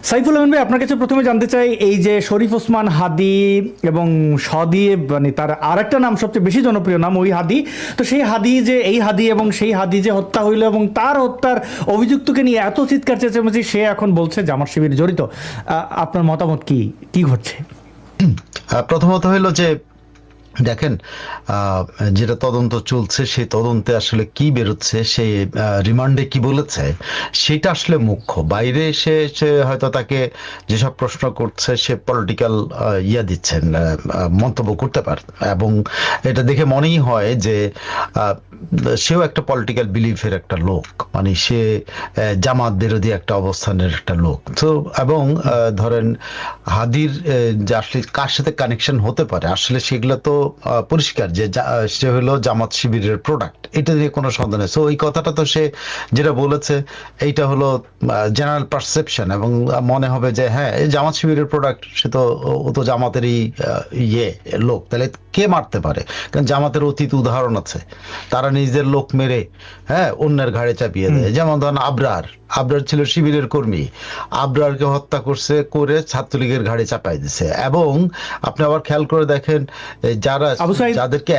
সাইফুল আমিন ভাই, আপনার কাছে প্রথমে জানতে চাই, এই যে শরীফ ওসমান হাদি এবং সদি, মানে তার আরেকটা নাম সবচেয়ে বেশি জনপ্রিয় নাম ওই হাদি, তো সেই হাদি যে এই হাদি এবং সেই হাদি যে হত্যা হইল এবং তার হত্যার অভিযুক্তকে নিয়ে এত চিৎকার চেঁচামেচি, সে এখন বলছে জামাত শিবির জড়িত। আপনার মতামত কি, কি ঘটছে? প্রথমত হইলো যে দেখেন, যেটা তদন্ত চলছে সেই তদন্তে আসলে কি বেরোচ্ছে, সে রিমান্ডে কি বলেছে সেটা আসলে মুখ্য। বাইরে এসে সে হয়তো তাকে যেসব প্রশ্ন করছে সে পলিটিক্যাল দিচ্ছেন, মন্তব্য করতে পারে, এবং এটা দেখে মনেই হয় যে সেও একটা পলিটিক্যাল বিলিফের একটা লোক, মানে সে জামাত বিরোধী একটা অবস্থানের একটা লোক। তো এবং ধরেন হাদির যে আসলে কার সাথে কানেকশন হতে পারে, আসলে সেগুলো তো পরিষ্কার যে সে হলো জামাত শিবিরের প্রোডাক্ট, এটা নিয়ে কোনো সন্দেহ নেই। সো এই কথাটা তো সে যেটা বলেছে এইটা হলো জেনারেল পারসেপশন, এবং মনে হবে যে হ্যাঁ এই জামাত শিবিরের প্রোডাক্ট, সে তো ও তো জামাতেরই লোক, তাহলে কে মারতে পারে? কারণ জামাতের অতীত উদাহরণ আছে, তারা নিজেদের লোক মেরে হ্যাঁ অন্যের ঘাড়ে চাপিয়ে দেয়। যেমন ধরেন আবরার ছিল শিবিরের কর্মী, আবরারকে হত্যা করে ছাত্রলীগের ঘাড়ে চাপাই দিছে। এবং আপনি আবার খেয়াল করে দেখেন যারা যাদেরকে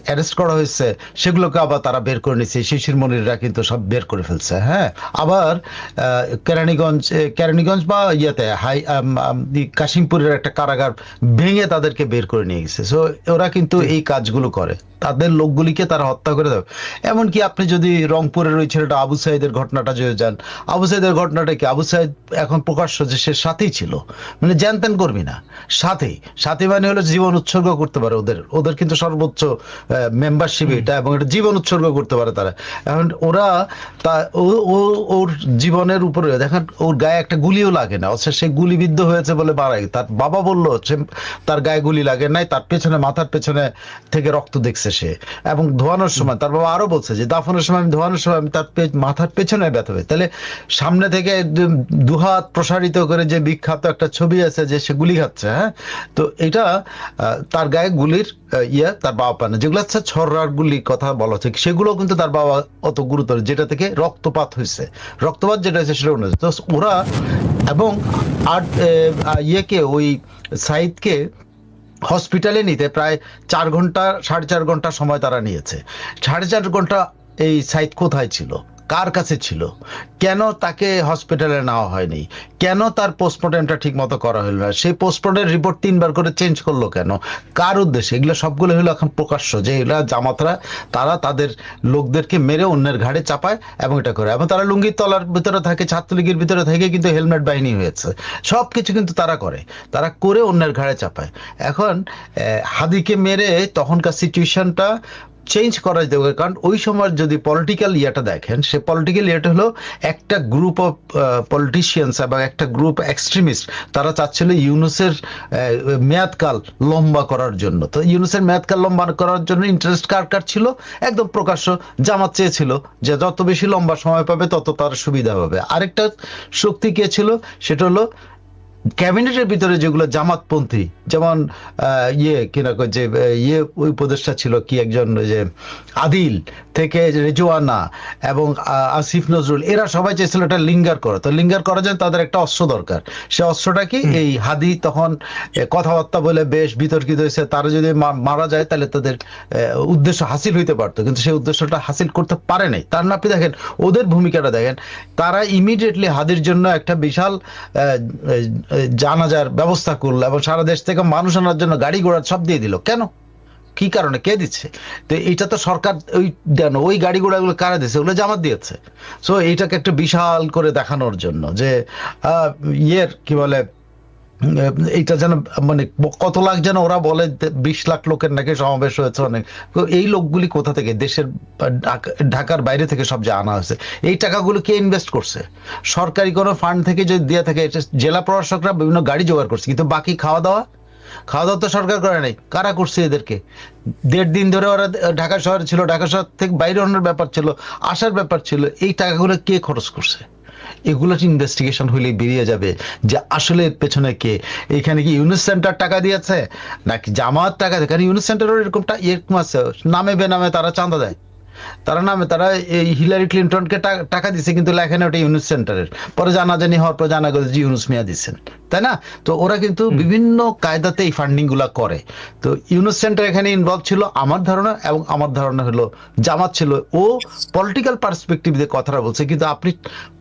অ্যারেস্ট করা হয়েছে সেগুলোকে আবার তারা বের করে নিচ্ছে, শিশির মনিররা কিন্তু সব বের করে ফেলছে। হ্যাঁ, আবার কেরানীগঞ্জ বা কাশিমপুরের একটা কারাগার ভেঙে তাদেরকে বের করে নিয়ে গেছে। সো ওরা কিন্তু এই কাজগুলো করে, তাদের লোকগুলিকে তারা হত্যা করে দেবে। এমনকি আপনি যদি রংপুরের ওই ছেলেটা আবু সাইদের ঘটনাটা যদি যান, আবু সাইদের ঘটনাটা কি, আবু সাইদ এখন প্রকাশ্য যে সে সাথেই ছিল, মানে জ্যানত্যান করবি না, সাথে মানে হলো জীবন উৎসর্গ করতে পারে, ওদের কিন্তু সর্বোচ্চ মেম্বারশিপ এটা, এবং এটা জীবন উৎসর্গ করতে পারে তারা। এখন ওরা ওর জীবনের উপরে দেখেন, ওর গায়ে একটা গুলিও লাগে না, অথচ সে গুলিবিদ্ধ হয়েছে বলে মারা গেছে। তার বাবা বললো তার গায়ে গুলি লাগে নাই, তার পেছনে মাথার পেছনে থেকে রক্ত দেখছে সে, এবং ধোয়ানোর সময় তার বাবা আরো বলছে যে দাফনের সময় আমি ধোয়ানোর সময় আমি তার মাথার পেছনে ব্যথা হবে। তাহলে সামনে থেকে দুহাত প্রসারিত করে যে বিখ্যাত একটা ছবি আছে যে সে গুলি খাচ্ছে, হ্যাঁ, তো এটা তার গায়ে গুলির তার বাবা পায় না, যেগুলো হচ্ছে ছড়ার গুলির কথা বলা হচ্ছে, সেগুলো কিন্তু তার বাবা অত গুরুতর, যেটা থেকে রক্তপাত হয়েছে, রক্তপাত যেটা হয়েছে সেটা অন্য। তো ওরা এবং আর ওই সাইদকে হসপিটালে নিতে প্রায় 4 ঘন্টা 4.5 ঘন্টা সময় তারা নিয়েছে। 4.5 ঘন্টা এই সাইদ কোথায় ছিল, কার কাছে ছিল, কেন তাকে হসপিটালে নেওয়া হয়নি, কেন তার পোস্টমর্টমটা ঠিক মতো করা হলো না, সেই পোস্টমর্টমের রিপোর্ট 3বার করে চেঞ্জ করলো কেন, কার উদ্দেশ্যে? এগুলো সবগুলো হলো এখন প্রকাশ্য যে এগুলা জামাতরা তারা তাদের লোকদেরকে মেরে অন্যের ঘাড়ে চাপায় এবং এটা করে, এবং তারা লুঙ্গির তলার ভিতরে থাকে, ছাত্রলীগের ভিতরে থেকে কিন্তু হেলমেট বাহিনী হয়েছে, সব কিছু কিন্তু তারা করে অন্যের ঘাড়ে চাপায়। এখন হাদিকে মেরে তখনকার সিচুয়েশনটা চেঞ্জ করা যেতে পারে, কারণ ওই সময় যদি পলিটিক্যাল দেখেন, সে পলিটিক্যাল হলো একটা গ্রুপ অফ পলিটিশিয়ানস এবং একটা গ্রুপ এক্সট্রিমিস্ট, তারা চাচ্ছিল ইউনূসের মেয়াদকাল লম্বা করার জন্য। তো ইউনূসের মেয়াদকাল লম্বা করার জন্য ইন্টারেস্ট কার ছিল, একদম প্রকাশ্য জামাত চেয়েছিল যে যত বেশি লম্বা সময় পাবে তত তার সুবিধা হবে। আরেকটা শক্তি কে ছিল, সেটা হলো ক্যাবিনেটের ভিতরে যেগুলো জামাতপন্থী, যেমন যে ওই উপদেষ্টা ছিল কি একজন, যে আদিল থেকে রেজওয়ানা এবং আসিফ নজরুল, এরা সবাই চেয়েছিল এটা লিঙ্গার করা। তো লিঙ্গার করার জন্য তাদের একটা অস্ত্র দরকার, সে অস্ত্রটা কি, এই হাদি তখন কথাবার্তা বলে বেশ বিতর্কিত হয়েছে, তারা যদি মারা যায় তাহলে তাদের উদ্দেশ্য হাসিল হইতে পারতো, কিন্তু সেই উদ্দেশ্যটা হাসিল করতে পারে নাই। তার না, আপনি দেখেন ওদের ভূমিকাটা দেখেন, তারা ইমিডিয়েটলি হাদির জন্য একটা বিশাল জানাজার ব্যবস্থা করলো এবং সারা দেশ থেকে মানুষ আনার জন্য গাড়ি ঘোড়া সব দিয়ে দিল। কেন, কি কারণে, কে দিচ্ছে? তো এটা তো সরকার, ওই গাড়ি ঘোড়াগুলো কারা দিচ্ছে, ওগুলো জামাত দিয়েছে। সো এইটাকে একটা বিশাল করে দেখানোর জন্য যে কি বলে, এইটা যেন মানে কত লাখ, যেন ওরা বলে 20 লাখ লোকের নাকি সমাবেশ হয়েছে অনেক। এই লোকগুলি কোথা থেকে, দেশের ঢাকার বাইরে থেকে সব যে আনা হয়েছে, এই টাকাগুলো কে ইনভেস্ট করছে? সরকারি কোনো ফান্ড থেকে যদি দিয়ে থাকে, জেলা প্রশাসকরা বিভিন্ন গাড়ি জোগাড় করছে, কিন্তু বাকি খাওয়া দাওয়া তো সরকার করে নাই, কারা করছে এদেরকে? 1.5 দিন ধরে ওরা ঢাকা শহরে ছিল, ঢাকা শহর থেকে বাইরে অন্যের ব্যাপার ছিল, আসার ব্যাপার ছিল, এই টাকাগুলো কে খরচ করছে? এগুলো ইনভেস্টিগেশন হইলে বেরিয়ে যাবে যে আসলে পেছনে কে। এখানে কি ইউনুস সেন্টার টাকা দিয়েছে নাকি জামাত টাকা দেয়? কারণ ইউনুস সেন্টার এরকম আছে, নামে বেনামে তারা চাঁদা দেয়। তারা এই হিলারি ক্লিনটনকে টাকা দিছে, কিন্তু লেখে না ওটা ইউনুস সেন্টারের। পরে জানাজানি হওয়ার পর জানা গেছে যে ইউনুস মিয়া দিচ্ছেন, তাই না? তো ওরা কিন্তু বিভিন্ন কায়দাতে এই ফান্ডিং গুলা করে। তো ইউনুস সেন্টার এখানে ইনভলভ ছিল আমার ধারণা, এবং আমার ধারণা হলো জামাত ছিল। ও পলিটিক্যাল পার্সপেক্টিভ দিয়ে কথাটা বলছে, কিন্তু আপনি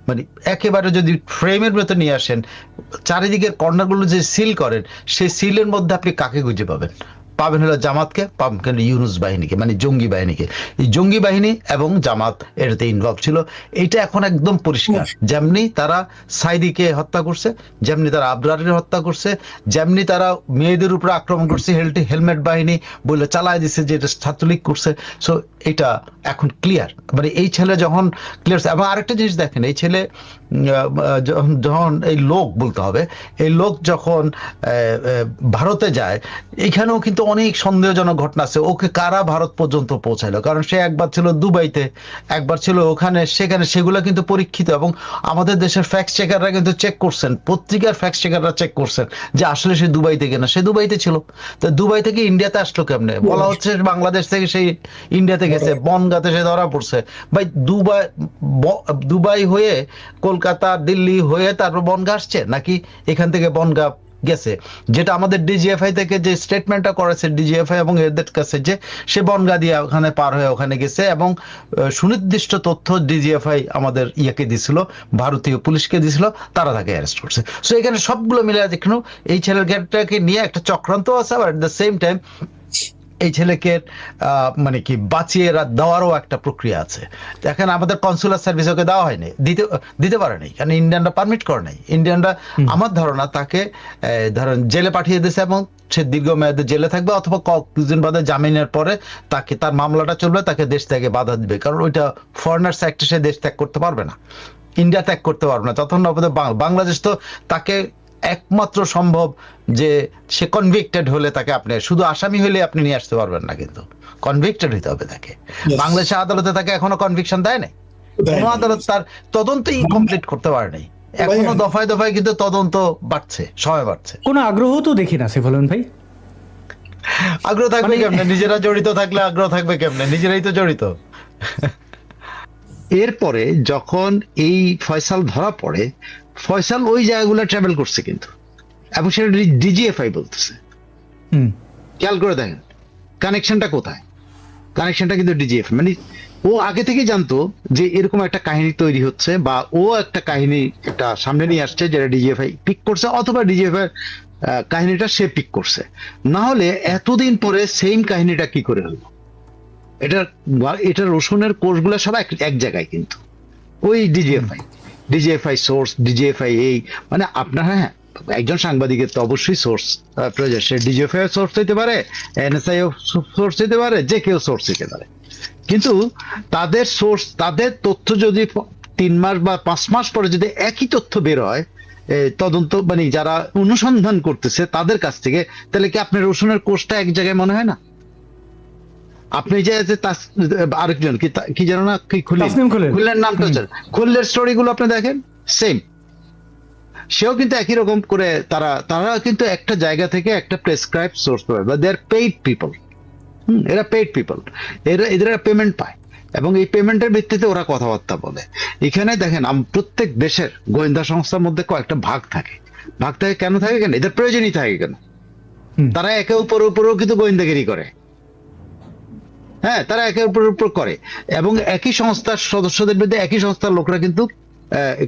মানে একেবারে যদি ফ্রেমের মতো নিয়ে আসেন, চারিদিকের কর্নারগুলো যে সিল করেন, সেই সিলের মধ্যে আপনি কাকে খুঁজে পাবেন? পাবেন হলো জামাতকে, পাবেন ইউনুস বাহিনীকে, মানে জঙ্গি বাহিনীকে। এই জঙ্গি বাহিনী এবং জামাত এটাতে ইনভলভ ছিল, এটা এখন একদম পরিষ্কার। যেমনি তারা সাইদিকে হত্যা করছে, যেমনি তারা আবরারের হত্যা করছে, যেমনি তারা মেয়েদের উপরে আক্রমণ করছে, হেলমেট বাহিনী বলে চালায় দিচ্ছে যে এটা ছাত্রলীগ করছে। সো এটা এখন ক্লিয়ার, মানে এই ছেলে যখন ক্লিয়ার। এবং আরেকটা জিনিস দেখেন, এই ছেলে যখন এই লোক বলতে হবে, এই লোক যখন ভারতে যায়, এখানেও কিন্তু অনেক সন্দেহজনক ঘটনা আছে। ওকে কারা ভারত পর্যন্ত পৌঁছাইলো? কারণ সে একবার ছিল দুবাইতে, একবার ছিল ওখানে সেখানে, সেগুলো কিন্তু পরীক্ষিত। এবং আমাদের দেশের ফ্যাক্ট চেকাররা কিন্তু চেক করছেন, পত্রিকার ফ্যাক্ট চেকাররা চেক করছেন যে আসলে সে দুবাইতে কিনা। সে দুবাইতে ছিল, তো দুবাই থেকে ইন্ডিয়াতে আসলো কেমনে? বলা হচ্ছে বাংলাদেশ থেকে সেই ইন্ডিয়াতে গেছে, বনগাঁতে সে ধরা পড়ছে। ভাই দুবাই হয়ে কলকাতা দিল্লি হয়ে তারপর বনগাঁ আসছে, নাকি এখান থেকে বনগাঁ গেছে? যেটা আমাদের ডিজিএফআই থেকে যে স্টেটমেন্টটা করেছে ডিজিএফআই এবং এদের কাছে, যে সে বনগাঁ দিয়ে ওখানে পার হয়ে ওখানে গেছে, এবং সুনির্দিষ্ট তথ্য ডিজিএফআই আমাদের ইয়েকে দিছিল, ভারতীয় পুলিশকে দিছিল, তারা তাকে অ্যারেস্ট করছে। সো এখানে সবগুলো মিলে দেখুন এই ছেলেটাকে নিয়ে একটা চক্রান্ত আছে, আবার এট দ্য সেম টাইম এই ছেলেকে মানে কি বাঁচিয়ে দেওয়ারও একটা প্রক্রিয়া আছে। দেখেন আমাদের কনসুলার সার্ভিস ওকে দেওয়া হয়নি, দিতে পারে নাই, কারণ ইন্ডিয়ানরা পারমিট করে নাই। ইন্ডিয়ানরা আমার ধারণা তাকে ধরেন জেলে পাঠিয়ে দিয়েছে, এবং সে দীর্ঘমেয়াদে জেলে থাকবে, অথবা কিছুদিন বাদে জামিনের পরে তাকে তার মামলাটা চলবে, তাকে দেশ থেকে বাধা দিবে, কারণ ওইটা ফরেনার্স অ্যাক্টে সে দেশ ত্যাগ করতে পারবে না, ইন্ডিয়া ত্যাগ করতে পারবে না। তখন বাংলাদেশ তো তাকে একমাত্র সম্ভব যে সে কনভিক্টেড হলে তাকে, আপনি শুধু আসামি হলে আপনি নিয়ে আসতে পারবেন না, কিন্তু কনভিক্টেড হইতে হবে তাকে। বাংলাদেশের আদালতে তাকে এখনো কনভিকশন দেয় নাই, কোনো আদালত তার তদন্তই কমপ্লিট করতে পারে নাই। এখনো দফায় দফায় কিন্তু তদন্ত বাড়ছে, সময় বাড়ছে। কোনো আগ্রহ তো দেখি না সাইফুল ভাই। আগ্রহ থাকবে কেমনে? নিজেরা জড়িত থাকলে আগ্রহ থাকবে কেমনে? নিজেরাই তো জড়িত। এরপরে যখন এই ফয়সাল ধরা পড়ে, ফয়সাল ওই জায়গাগুলো ট্রাভেল করছে কিন্তু, এবং সেটা ডিজিএফআই বলতেছে। খেয়াল করে দেখেন কানেকশনটা কোথায়, কানেকশনটা কিন্তু ডিজিএফ, মানে ও আগে থেকে জানতো যে এরকম একটা কাহিনী তৈরি হচ্ছে, বা ও একটা কাহিনী একটা সামনে নিয়ে আসছে যেটা ডিজিএফআই পিক করছে, অথবা ডিজিএফআই কাহিনীটা সে পিক করছে। না হলে এতদিন পরে সেম কাহিনীটা কি করে হলো? এটা রসুনের কোষগুলো সব এক জায়গায়, কিন্তু ওই ডিজিএফআই সোর্স, ডিজিএফআই এই, মানে আপনার, হ্যাঁ একজন সাংবাদিকের তো অবশ্যই সোর্স প্রয়োজন। সে ডিজিএফআই সোর্স হইতে পারে, এনএসআই সোর্স হইতে পারে, যে কেউ সোর্স হইতে পারে, কিন্তু তাদের সোর্স, তাদের তথ্য যদি 3 মাস বা 5 মাস পরে যদি একই তথ্য বের হয় তদন্ত, মানে যারা অনুসন্ধান করতেছে তাদের কাছ থেকে, তাহলে কি আপনার রসুনের কোষটা এক জায়গায় মনে হয় না? আপনি যে আরেকজন কি জানো না, কি খুললের নামটা, খুললের স্টোরি গুলো আপনি দেখেন সেম, সেও কিন্তু একই রকম করে তারা কিন্তু একটা জায়গা থেকে একটা প্রেসক্রাইব সোর্স পাবে, বা দে আর পেইড পিপল। এরা পেইড পিপল, এদের পেমেন্ট পায়, এবং এই পেমেন্টের ভিত্তিতে ওরা কথাবার্তা বলে। এখানে দেখেন প্রত্যেক দেশের গোয়েন্দা সংস্থার মধ্যে কয়েকটা ভাগ থাকে। কেন থাকে? কেন এদের প্রয়োজনই থাকে কেন? তারা একে উপরেও কিন্তু গোয়েন্দাগিরি করে, হ্যাঁ তারা একে উপর করে, এবং একই সংস্থার সদস্যদের বিরুদ্ধে একই সংস্থার লোকরা কিন্তু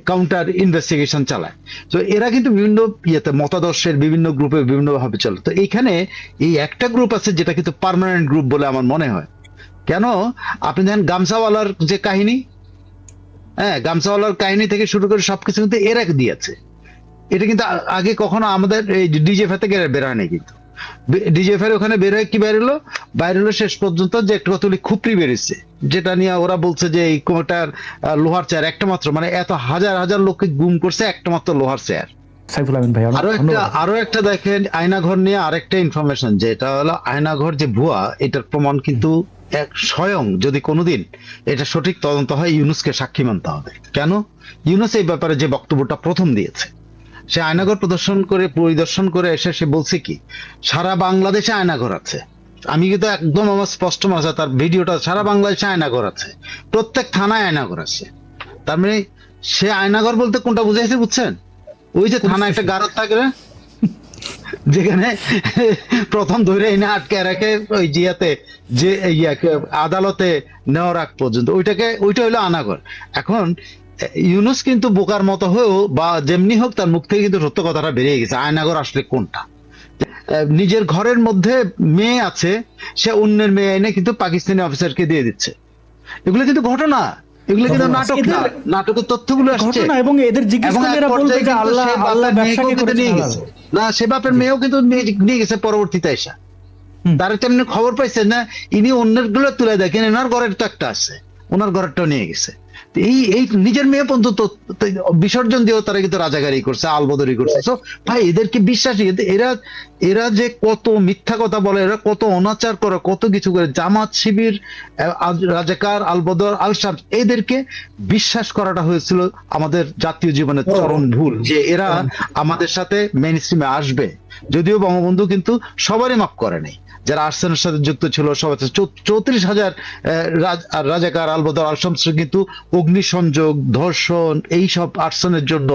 কাউন্টার ইনভেস্টিগেশন চালায়। তো এরা কিন্তু বিভিন্ন মতাদর্শের বিভিন্ন গ্রুপে বিভিন্ন ভাবে চলে। তো এইখানে এই একটা গ্রুপ আছে যেটা কিন্তু পার্মানেন্ট গ্রুপ বলে আমার মনে হয়। কেন? আপনি দেখেন গামছাওয়ালার যে কাহিনী, হ্যাঁ গামছাওয়ালার কাহিনী থেকে শুরু করে সবকিছু কিন্তু এরা দিয়েছে। এটা কিন্তু আগে কখনো আমাদের এই ডিজিএফআই থেকে বের হয় নাই, কিন্তু ডিজিএফআই ওখানে বের হয়ে কি বাইরে হলো শেষ পর্যন্ত যে একটা কতগুলি খুপড়ি বেরিয়েছে, যেটা নিয়ে ওরা বলছে যে এই কোটার লোহার চেয়ার একটা মাত্র, মানে এত হাজার হাজার লোককে গুম করছে একটা মাত্র লোহার চেয়ার। আরো একটা দেখেন আয়নাঘর নিয়ে আরেকটা ইনফরমেশন, যেটা হলো আয়নাঘর যে ভুয়া, এটার প্রমাণ কিন্তু স্বয়ং যদি কোনোদিন এটা সঠিক তদন্ত হয়, ইউনুসকে সাক্ষী মানতে হবে। কেন? ইউনুস এই ব্যাপারে যে বক্তব্যটা প্রথম দিয়েছে, সে আয়নাঘর পরিদর্শন করে এসে সে বলছে কি, সারা বাংলাদেশে আয়নাঘর আছে, আমি কিন্তু একদম আমার স্পষ্ট মনে আছে, তার ভিডিওটা সারা বাংলাদেশে আয়নাঘর আছে, প্রত্যেক থানায় আয়নাঘর আছে। তার মানে সে আয়নাঘর বলতে কোনটা বুঝাইছে বুঝছেন? ওই যে থানায় একটা গারদ থাকে না, যেখানে প্রথম ধরে এনে আটকে রাখে ওই জিয়াতে, যে ইয়াকে আদালতে নেওয়ার আগ পর্যন্ত, ওইটা হলো আয়নাঘর। এখন ইউনূস কিন্তু বোকার মতো হয়েও বা যেমনি হোক তার মুখ থেকে কিন্তু সত্য কথাটা বেরিয়ে গেছে, আয়নাঘর আসলে কোনটা। নিজের ঘরের মধ্যে মেয়ে আছে, সে অন্যের মেয়ে এনে কিন্তু পাকিস্তানি অফিসারকে দিয়ে দিচ্ছে। এগুলো কিন্তু ঘটনা, এগুলো কিন্তু নাটক না, নাটকের তথ্যগুলো আসছে। ঘটনা, এবং এদের জিজ্ঞেস এবং করলে এক এরা বলবে পর্যায়ে যে কিন্তু আল্লাহ সে আল্লাহ বাপের ব্যবসাকে মেয়েকেও কিন্তু করেছে নিয়ে হালাল। গেছে। না, সে বাপের মেয়েও কিন্তু নিয়ে গেছে পরবর্তীতে এসে। হুম। তার তেমনি খবর পাইছে না, ইনি অন্যের গুলো তুলে দেখেন, এনার ঘরের তো একটা আছে, ওনার ঘরেরটাও নিয়ে গেছে। তো এই নিজের মেয়ে পর্যন্ত বিসর্জন দিয়েও তারা কিন্তু রাজাগারি করছে, আলবদরি করছে। তো ভাই এদেরকে বিশ্বাসী, এরা এরা যে কত মিথ্যা কথা বলে, এরা কত অনাচার করে, কত কিছু করে। জামাত, শিবির, রাজাকার, আলবদর, আল শামস, এদেরকে বিশ্বাস করাটা হয়েছিল আমাদের জাতীয় জীবনের চরম ভুল, যে এরা আমাদের সাথে মেইন স্ট্রিমে আসবে। যদিও বঙ্গবন্ধু কিন্তু সবারই মাফ করে নাই, যারা আর্সেনের সাথে যুক্ত ছিল সবাই। 34,000 রাজাকার, আলবদর, আল শামস কিন্তু অগ্নিসংযোগ, ধর্ষণ, এইসব আর্সেনের জন্য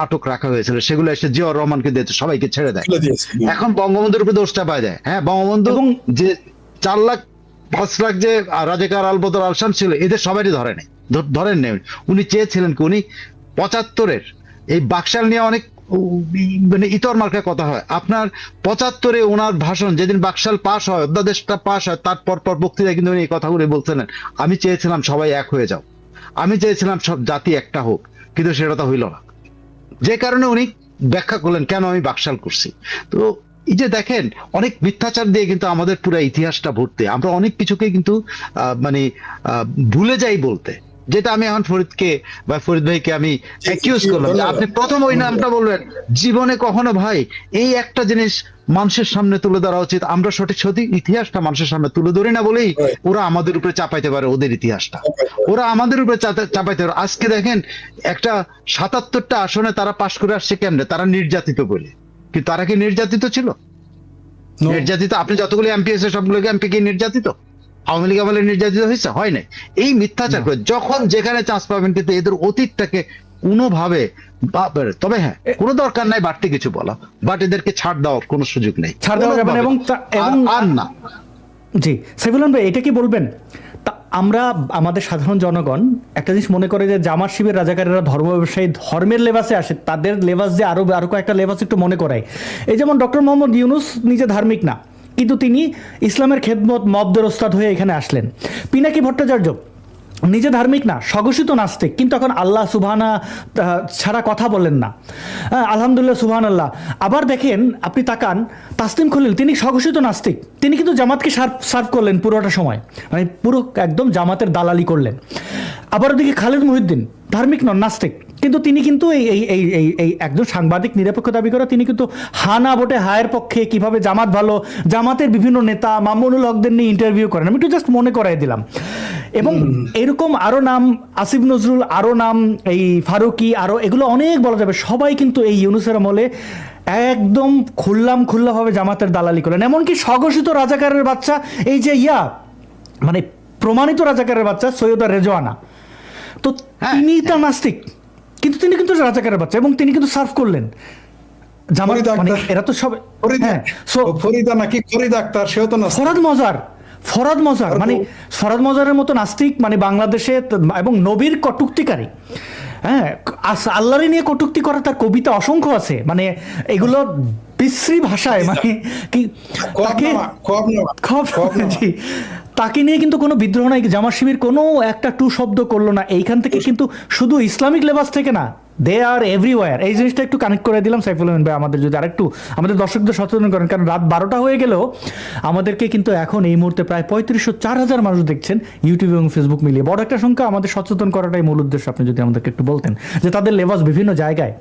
আটক রাখা হয়েছিল। সেগুলো এসে জিয়াউর রহমানকে দিয়েছে, সবাইকে ছেড়ে দেয়। এখন বঙ্গবন্ধুর উপরে দোষটা পাওয়া যায়। হ্যাঁ, বঙ্গবন্ধু যে 4,00,000-5 লাখ যে রাজাকার, আলবদর, আল শামস ছিল, এদের সবারই ধরেন নেই। উনি চেয়েছিলেন কি, উনি 75-এর এই বাকশাল নিয়ে অনেক মানে ইতর মার্কায় কথা হয়। আপনার 75-এ ওনার ভাষণ, যেদিন বাকশাল পাস হয়, অধ্যাদেশটা পাস হয়, তার পর বক্তৃতায় কিন্তু উনি এই কথাগুলো বলছিলেন, আমি চেয়েছিলাম সবাই এক হয়ে যাও, আমি চেয়েছিলাম সব জাতি একটা হোক, কিন্তু সেটা তো হইল না। যে কারণে উনি ব্যাখ্যা করলেন কেন আমি বাকশাল করছি। তো এই যে দেখেন, অনেক মিথ্যাচার দিয়ে কিন্তু আমাদের পুরো ইতিহাসটা ভর্তি। আমরা অনেক কিছুকে কিন্তু মানে ভুলে যাই বলতে, যেটা আমি এখন ফরিদকে বা ফরিদ ভাইকে আমি অ্যাকিউজ করলাম যে আপনি প্রথম ওই নামটা বলবেন। জীবনে কখনো ভাই এই একটা জিনিস মানুষের সামনে তুলে ধরা উচিত, আমরা সঠিক সঠিক ইতিহাসটা মানুষের সামনে তুলে ধরি না বলেই ওরা আমাদের উপরে চাপাইতে পারে ওদের ইতিহাসটা, ওরা আমাদের উপরে চাপাইতে পারে। আজকে দেখেন, একটা 77টা আসনে তারা পাশ করে আসছে কেমনে? তারা নির্যাতিত বলে। কিন্তু তারা কি নির্যাতিত ছিল? নির্যাতিত, আপনি যতগুলো এমপি আছে সবগুলোকে এমপি কি নির্যাতিত? আওয়ামী লীগ আমলে নির্যাতিত হয়েছে? হয় নাই। এই মিথ্যাচার করে যখন যেখানে চান্স পাবেন, কিন্তু এদের অতীতটাকে কোনোভাবে, তবে হ্যাঁ, কোনো দরকার নাই বাড়তি কিছু বলা, বাট এদেরকে ছাড় দেওয়ার কোনো সুযোগ নেই, ছাড় দেওয়া যাবে না। এবং আর না। জি সাইফুল ভাই, এটা কি বলবেন? আমরা আমাদের সাধারণ জনগণ একটা জিনিস মনে করে যে জামাত, শিবির, রাজাকারেরা ধর্ম ব্যবসায়ী, ধর্মের লেবাসে আসে, তাদের লেবাস যে আরো কয়েকটা লেবাস একটু মনে করায়। এই যেমন ডক্টর মোহাম্মদ ইউনূস নিজে ধার্মিক না, কিন্তু তিনি ইসলামের খেদমত মবদের ওস্তাদ হয়ে এখানে আসলেন। পিনাকি ভট্টাচার্য নিজে ধার্মিক না, স্বঘোষিত নাস্তিক, কিন্তু এখন আল্লাহ সুবহানা ছাড়া কথা বলেন না, আলহামদুলিল্লাহ সুবহান আল্লাহ। আবার দেখেন, আপনি তাকান, তাসলিম খলিল, তিনি স্বঘোষিত নাস্তিক, তিনি কিন্তু জামাতকে সার্ভ করলেন পুরোটা সময়, মানে পুরো একদম জামাতের দালালি করলেন। আবার ওদিকে খালেদ মহিউদ্দিন ধার্মিক নন, নাস্তিক, কিন্তু তিনি কিন্তু এই একজন সাংবাদিক নিরপেক্ষ দাবি করে, তিনি কিন্তু হানা ভোটে হায়ের পক্ষে, কিভাবে জামাত ভালো, জামাতের বিভিন্ন নেতা মামুনুল হকদের নিয়ে ইন্টারভিউ করেন। আমি একটু জাস্ট মনে করাই দিলাম। এবং এরকম আরো নাম, আসিফ নজরুল, আরো নাম, এই ফারুকি, আরো এগুলো অনেক বলা যাবে। সবাই কিন্তু এই ইউনূসের আমলে একদম খোল্লাভাবে জামাতের দালালি করেন। এমনকি স্বঘোষিত রাজাকারের বাচ্চা, এই যে মানে প্রমাণিত রাজাকারের বাচ্চা সৈয়দা রেজওয়ানা, তো তিনি তার নাস্তিক, কিন্তু তিনি কিন্তু রাজাকারের বাচ্চা, এবং তিনি কিন্তু সার্ভ করলেন জামাত। মানে এরা তো সব, হ্যাঁ, ফরিদা নাকি ফরিদ আক্তার, সেও তো নাস্তিক। ফরহাদ মজার, মানে ফরহাদ মজারের মতো নাস্তিক, মানে বাংলাদেশে, এবং নবীর কটুক্তিকারী, হ্যাঁ, আল্লাহরে নিয়ে কটুক্তি করা তার কবিতা অসংখ্য আছে, মানে এগুলো বিশ্রী ভাষায়, মানে কি তাকে নিয়ে কিন্তু কোনো বিদ্রোহ নাই, জামাত শিবির কোনো একটা টু শব্দ করলো না। এইখান থেকে কিন্তু শুধু ইসলামিক লেবাস থেকে না, দে আর এভরিওয়্যার। এই জিনিসটা একটু কানেক্ট করে দিলাম সাইফুল ভাই, আমাদের যদি আরেকটু আমাদের দর্শকদের সচেতন করেন, কারণ রাত 12টা হয়ে গেলেও আমাদেরকে কিন্তু এখন এই মুহূর্তে প্রায় 35,000-4,000 মানুষ দেখছেন ইউটিউব এবং ফেসবুক মিলিয়ে, বড় একটা সংখ্যা। আমাদের সচেতন করাটাই মূল উদ্দেশ্য। আপনি যদি আমাদেরকে একটু বলতেন যে তাদের লেবাস বিভিন্ন জায়গায়,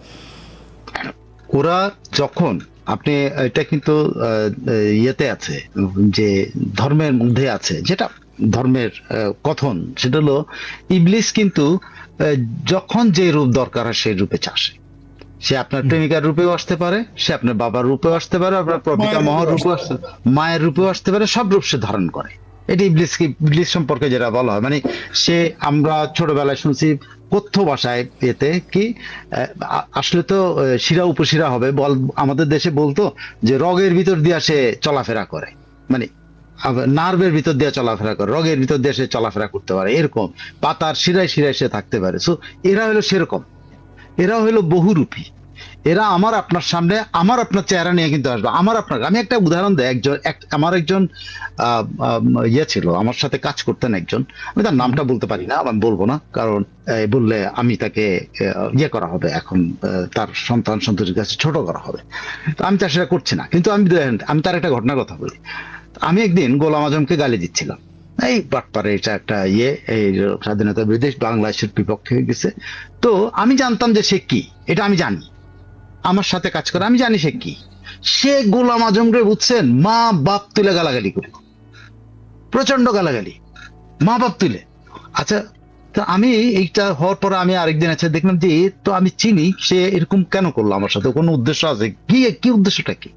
ওরা যখন, আপনি এটা কিন্তু ইয়েতে আছে, যে ধর্মের মধ্যে আছে, যেটা ধর্মের কথন, সেটা হলো ইবলিস কিন্তু যখন যে রূপ দরকার হয় সেই রূপে চাষে। সে আপনার প্রেমিকার রূপেও আসতে পারে, সে আপনার বাবার রূপেও আসতে পারে, আপনার প্রপিতা মায়ের মহার রূপেও রূপেও আসতে, মায়ের রূপেও আসতে পারে, সব রূপ সে ধারণ করে। এটি ইবলিস সম্পর্কে যেটা বলা হয়, মানে সে, আমরা ছোটবেলায় শুনছি কথ্য ভাষায়, এতে কি আসলে তো শিরা উপশিরা হবে আমাদের দেশে বলতো যে রগের ভিতর দিয়া সে চলাফেরা করে, মানে নার্ভের ভিতর দিয়ে চলাফেরা করে, রগের ভিতর দিয়ে সে চলাফেরা করতে পারে, এরকম পাতার শিরায় শিরায় সে থাকতে পারে। সো এরা হলো সেরকম, এরা হলো বহুরূপী। এরা আমার আপনার সামনে, আমার আপনার চেহারা নিয়ে কিন্তু আসবে। আমি একটা উদাহরণ দেয়, আমার একজন ইয়ে ছিল, আমার সাথে কাজ করতেন একজন, আমি তার নামটা বলতে পারি না, আমি বলবো না, কারণ বললে আমি তাকে ইয়ে করা হবে, এখন তার সন্তান সন্ততির কাছে ছোট করা হবে, তো আমি তার সেটা করছি না। কিন্তু আমি তার একটা ঘটনার কথা বলি। আমি একদিন গোলাম আজমকে গালি দিচ্ছিলাম, এই বাটপারে, এটা একটা এই স্বাধীনতা বিরোধী, বাংলাদেশের বিপক্ষে হয়ে গেছে। তো আমি জানতাম যে সে কি, এটা আমি জানি, আমার সাথে কাজ করে আমি জানি সে কি। সে গোলাম আজম রে, বুঝছেন, মা বাপ তুলে গালাগালি করে, প্রচন্ড গালাগালি, মা বাপ তুলে। আচ্ছা, তো আমি এইটা হওয়ার পরে আমি আরেকদিন আছে দেখলাম যে তো আমি চিনি সে এরকম কেন করলো আমার সাথে, কোনো উদ্দেশ্য আছে কি, কি উদ্দেশ্যটা কি?